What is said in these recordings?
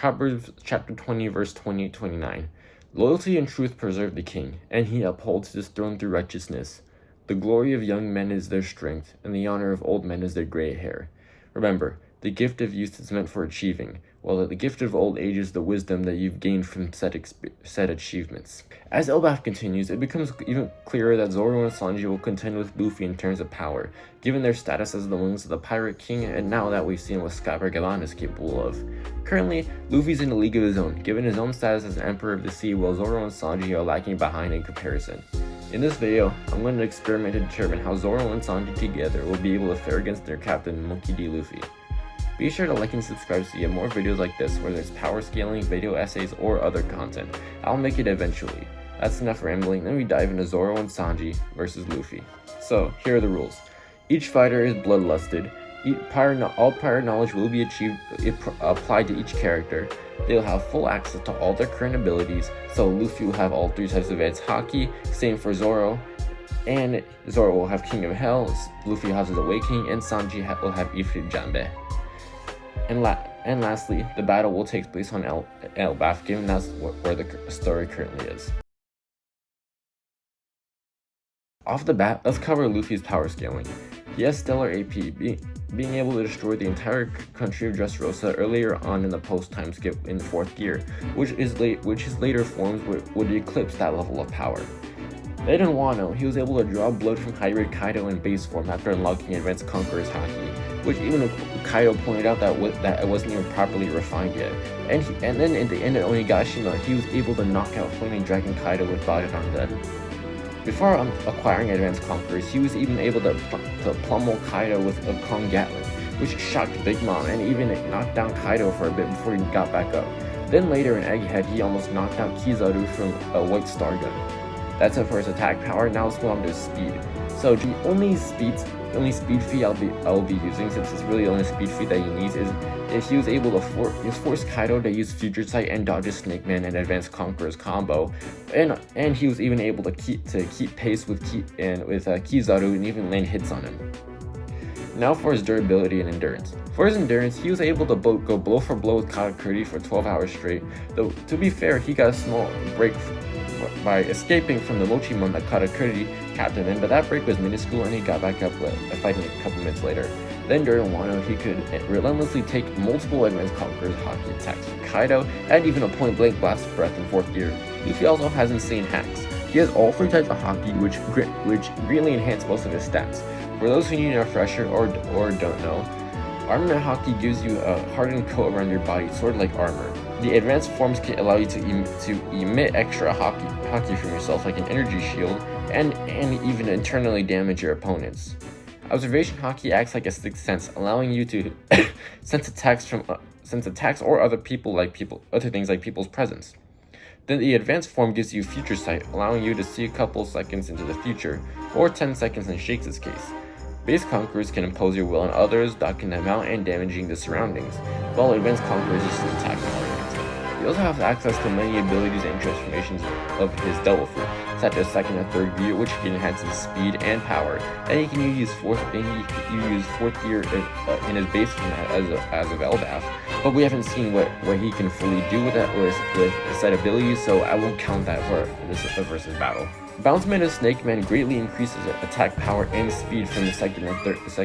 Proverbs chapter 20, verse 20-29. Loyalty and truth preserve the king, and he upholds his throne through righteousness. The glory of young men is their strength, and the honor of old men is their gray hair. Remember, the gift of youth is meant for achieving, while the gift of old age is the wisdom that you've gained from set achievements. As Elbaf continues, it becomes even clearer that Zoro and Sanji will contend with Luffy in terms of power, given their status as the wings of the Pirate King, and now that we've seen what Skylar Galan is capable of. Currently, Luffy's in a league of his own, given his own status as Emperor of the Sea, while Zoro and Sanji are lagging behind in comparison. In this video, I'm going to experiment to determine how Zoro and Sanji together will be able to fare against their captain Monkey D. Luffy. Be sure to like and subscribe to get more videos like this, whether it's power scaling, video essays, or other content. I'll make it eventually. That's enough rambling, then we dive into Zoro and Sanji versus Luffy. So, here are the rules. Each fighter is bloodlusted. All prior knowledge will be applied to each character. They'll have full access to all their current abilities, so Luffy will have all 3 types of advanced haki, same for Zoro. And Zoro will have King of Hell, Luffy has his Awakening, and Sanji will have Ifrit Janbe. And lastly, the battle will take place on Elbaf, given that's where the story currently is. Off the bat, let's cover Luffy's power scaling. He has stellar AP, being able to destroy the entire country of Dressrosa earlier on in the post-time skip in 4th gear, which his later forms would eclipse that level of power. Then in Wano, he was able to draw blood from Hybrid Kaido in base form after unlocking Advanced Conqueror's Haki, which even Kaido pointed out that it wasn't even properly refined yet. And then in the end of Onigashima, he was able to knock out Flaming Dragon Kaido with Bakugan Dead. Before acquiring Advanced Conquerors, he was even able to pummel Kaido with a Kong Gatling, which shocked Big Mom and even knocked down Kaido for a bit before he got back up. Then later in Egghead, he almost knocked out Kizaru from a White Star Gun. That's it for his attack power. Now let's go on to his speed. So the only speed feat I'll be using, since it's really the only speed feat that he needs, is if he was able to force Kaido to use Future Sight and dodge a Snake Man and Advanced Conqueror's combo, and he was even able to keep pace with Kizaru and even land hits on him. Now for his durability and endurance. For his endurance, he was able to go blow for blow with Katakuri for 12 hours straight, though to be fair, he got a small break by escaping from the Mochimon that Katakuri captured him, but that break was minuscule and he got back up fighting a couple minutes later. Then during Wano, he could relentlessly take multiple Advanced Conqueror's Haki attacks from Kaido, and even a point-blank blast of breath in 4th gear. Luffy also has insane hacks. He has all 3 types of Haki, which greatly enhance most of his stats. For those who need a refresher or don't know, Armor Haki gives you a hardened coat around your body, sort of like armor. The advanced forms can allow you to emit extra haki from yourself, like an energy shield, and even internally damage your opponents. Observation Haki acts like a 6th sense, allowing you to sense attacks or other things like people's presence. Then the advanced form gives you Future Sight, allowing you to see a couple seconds into the future, or 10 seconds in Shakes' case. Base Conquerors can impose your will on others, docking them out and damaging the surroundings, while Advanced Conquerors just attack and oriented. He also has access to many abilities and transformations of his Devil Fruit, such as 2nd and 3rd gear, which can enhance his speed and power, and he can use 4th gear in his base form as of Elbaf, but we haven't seen what he can fully do with set abilities, so I won't count that for this versus battle. Bounce Man and Snake Man greatly increases attack power and speed from the 2nd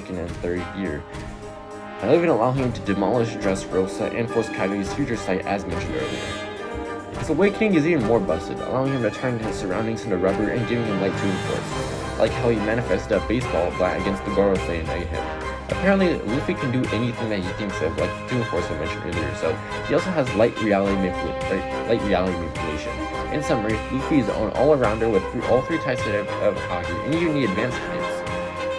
and 3rd gear, and even allow him to demolish Dressrosa and force Kaido to use Future Sight as mentioned earlier. His Awakening is even more busted, allowing him to turn his surroundings into rubber and giving him light Toon Force, like how he manifested a baseball bat against the Gorosei and Egghead. Apparently, Luffy can do anything that he thinks of, like Toon Force I mentioned earlier, so he also has light reality manipulation. In summary, Luffy is an all-arounder with all 3 types of Haki, and even the advanced types,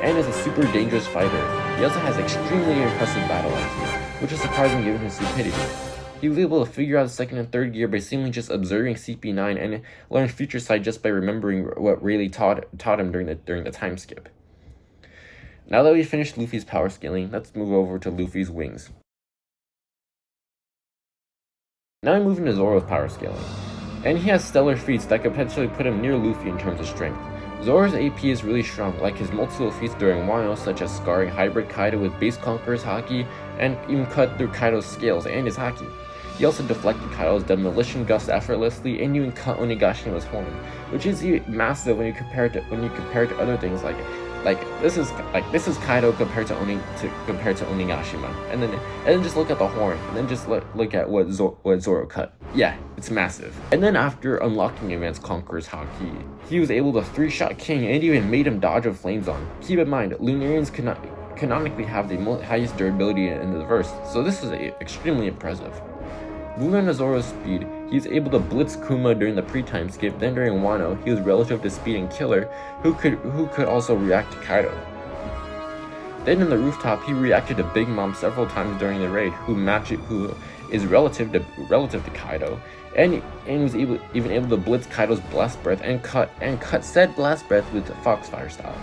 and is a super dangerous fighter. He also has extremely impressive battle IQ, which is surprising given his stupidity. He was able to figure out the 2nd and 3rd gear by seemingly just observing CP9 and learn Future Sight just by remembering what Rayleigh taught him during the time skip. Now that we've finished Luffy's power scaling, let's move over to Luffy's wings. Now we move into Zoro's power scaling, and he has stellar feats that could potentially put him near Luffy in terms of strength. Zoro's AP is really strong, like his multiple feats during Wano, such as scarring Hybrid Kaido with Base Conqueror's Haki, and even cut through Kaido's scales and his Haki. He also deflected Kaido's demolition gust effortlessly and even cut Onigashima's horn, which is massive when you compare it to other things like this is Kaido compared to Onigashima, and then just look at the horn, and then just look at what Zoro cut. Yeah, it's massive. And then after unlocking Advanced Conqueror's Haki, he was able to 3-shot King and even made him dodge a flame zone. Keep in mind, Lunarians canonically have the highest durability in the verse, so this is extremely impressive. Moving on to Zoro's speed, he was able to blitz Kuma during the pre-time skip, then during Wano, he was relative to Speed and Killer, who could also react to Kaido. Then in the rooftop, he reacted to Big Mom several times during the raid, who is relative to Kaido, and was even able to blitz Kaido's Blast Breath and cut said Blast Breath with Foxfire style.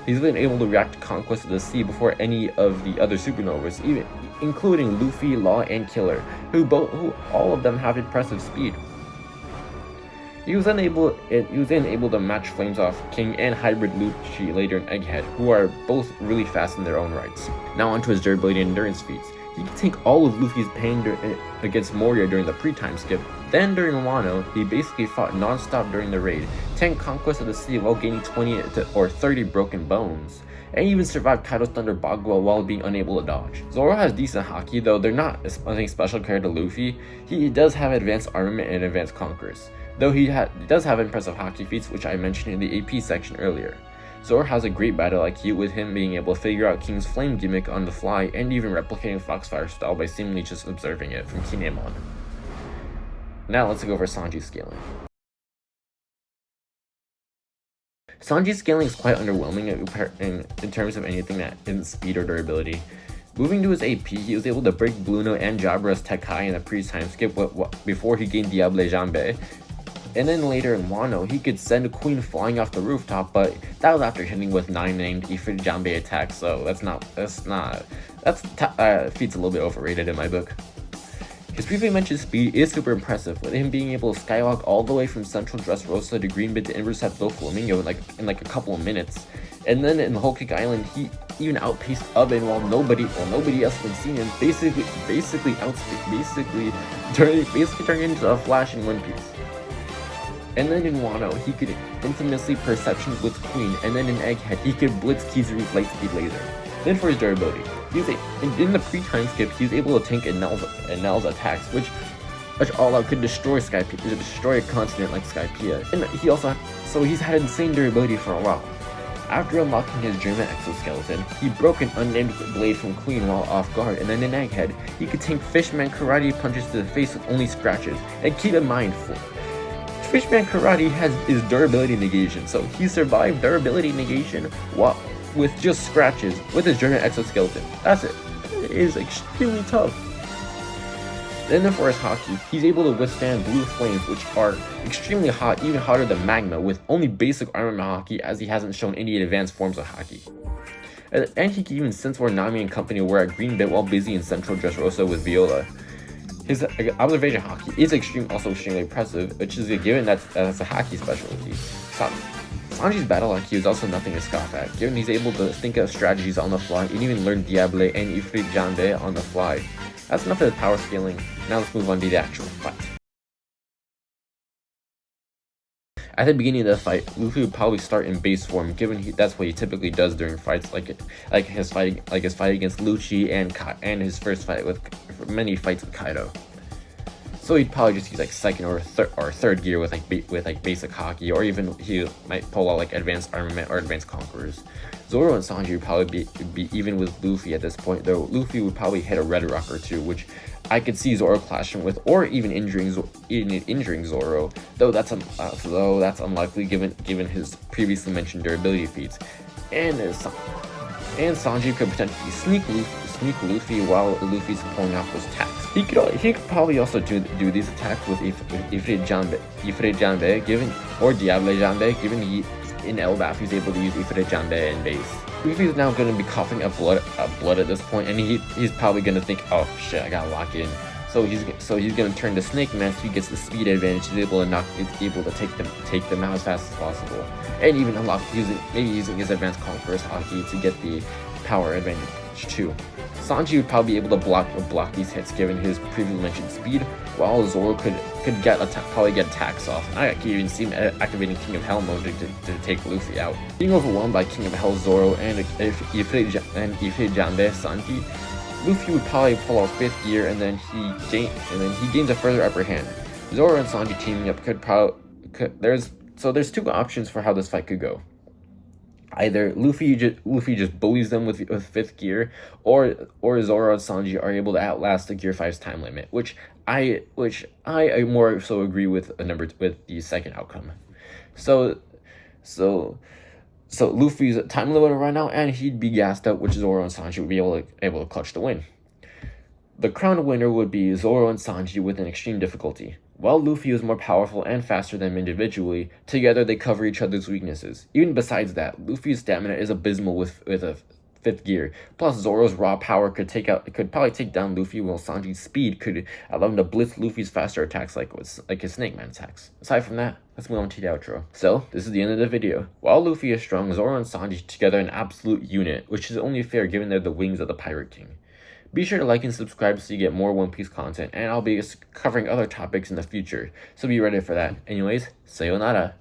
He's been able to react to Conquest of the Sea before any of the other supernovas, including Luffy, Law, and Killer, who all of them have impressive speed. He was then able to match Flames Off King and Hybrid Lucci later in Egghead, who are both really fast in their own rights. Now onto his durability and endurance feats. He can take all of Luffy's pain against Moria during the pre-time skip. Then during Wano, he basically fought non-stop during the raid, tanked Conquest of the Sea while gaining 20 or 30 broken bones, and even survived Kaido's Thunder Bagua while being unable to dodge. Zoro has decent haki, though they're not anything special compared to Luffy. He does have advanced armament and advanced conquerors, though he does have impressive haki feats, which I mentioned in the AP section earlier. Zoro has a great battle IQ, with him being able to figure out King's flame gimmick on the fly and even replicating Foxfire style by seemingly just observing it from Kinemon. Now let's go over Sanji's scaling. Sanji's scaling is quite underwhelming in terms of anything that isn't speed or durability. Moving to his AP, he was able to break Bluno and Jabra's Tech High in the pre-time skip before he gained Diable Jambe. And then later in Wano, he could send Queen flying off the rooftop, but that was after hitting with 9 named Ifrit Jambe attacks, so feat's a little bit overrated in my book. His previously mentioned speed is super impressive, with him being able to skywalk all the way from Central Dressrosa to Greenbit to intercept Doflamingo in a couple of minutes. And then in Whole Cake Island, he even outpaced Oven while nobody else could see him, basically turning into a Flash in One Piece. And then in Wano, he could infamously Perception Blitz Queen, and then in Egghead, he could Blitz Kizaru's Lightspeed Laser. Then for his durability, in the pre-time skip, he was able to tank Enel's attacks, which all out could destroy a continent like Skypiea. And he's had insane durability for a while. After unlocking his German exoskeleton, he broke an unnamed blade from Queen while off guard, and then in Egghead, he could tank Fishman karate punches to the face with only scratches. And keep in mind, Fishman karate is durability negation, so he survived durability negation with just scratches with his German exoskeleton. That's it. It is extremely tough. Then for his haki, he's able to withstand blue flames, which are extremely hot, even hotter than magma, with only basic armament haki, as he hasn't shown any advanced forms of haki. And he can even sense where Nami and company were at Greenbit while busy in Central Dressrosa with Viola. His observation haki is also extremely impressive, which is a given that's a haki specialty. Sanji's battle IQ is also nothing to scoff at, given he's able to think of strategies on the fly and even learn Diable and Ifrit Jambe on the fly. That's enough of the power scaling. Now let's move on to the actual fight. At the beginning of the fight, Luffy would probably start in base form, given that's what he typically does during fights, like his fight against Lucci and his first fight with many fights with Kaido. So he'd probably just use second or third gear with basic haki, or even he might pull out advanced armament or advanced conquerors. Zoro and Sanji would probably be even with Luffy at this point, though Luffy would probably hit a Red Rock or two, which I could see Zoro clashing with, or even injuring Zoro, though that's unlikely given his previously mentioned durability feats. And Sanji could potentially sneak Luffy while Luffy's pulling off those attacks. He could probably also do these attacks with Ifrit Jambe, or Diable Jambe, given in Elbaf he's able to use Ifrit Jambe in base. Luffy's now going to be coughing up blood at this point, and he's probably going to think, oh shit, I gotta lock in. So he's going to turn to Snake Man, so he gets the speed advantage. He's able to take them out as fast as possible, and even unlock using his advanced conqueror's haki to get the power advantage. advantage too. Sanji would probably be able to block these hits given his previously mentioned speed, while Zoro could probably get attacks off. I could even see him activating King of Hell mode to take Luffy out. Being overwhelmed by King of Hell Zoro and Ifrit Jande Sanji, Luffy would probably pull out 5th gear and then he gains a further upper hand. Zoro and Sanji teaming up there's 2 options for how this fight could go. Either Luffy just bullies them with 5th gear, or Zoro and Sanji are able to outlast the Gear 5's time limit, which I more so agree with the second outcome. So Luffy's time limit will run out and he'd be gassed out, which Zoro and Sanji would be able to clutch the win. The crowned winner would be Zoro and Sanji with an extreme difficulty. While Luffy is more powerful and faster than him individually, together they cover each other's weaknesses. Even besides that, Luffy's stamina is abysmal with a 5th gear. Plus, Zoro's raw power could probably take down Luffy, while Sanji's speed could allow him to blitz Luffy's faster attacks like his Snake Man attacks. Aside from that, let's move on to the outro. So, this is the end of the video. While Luffy is strong, Zoro and Sanji together an absolute unit, which is only fair given they're the wings of the Pirate King. Be sure to like and subscribe so you get more One Piece content, and I'll be covering other topics in the future, so be ready for that. Anyways, sayonara!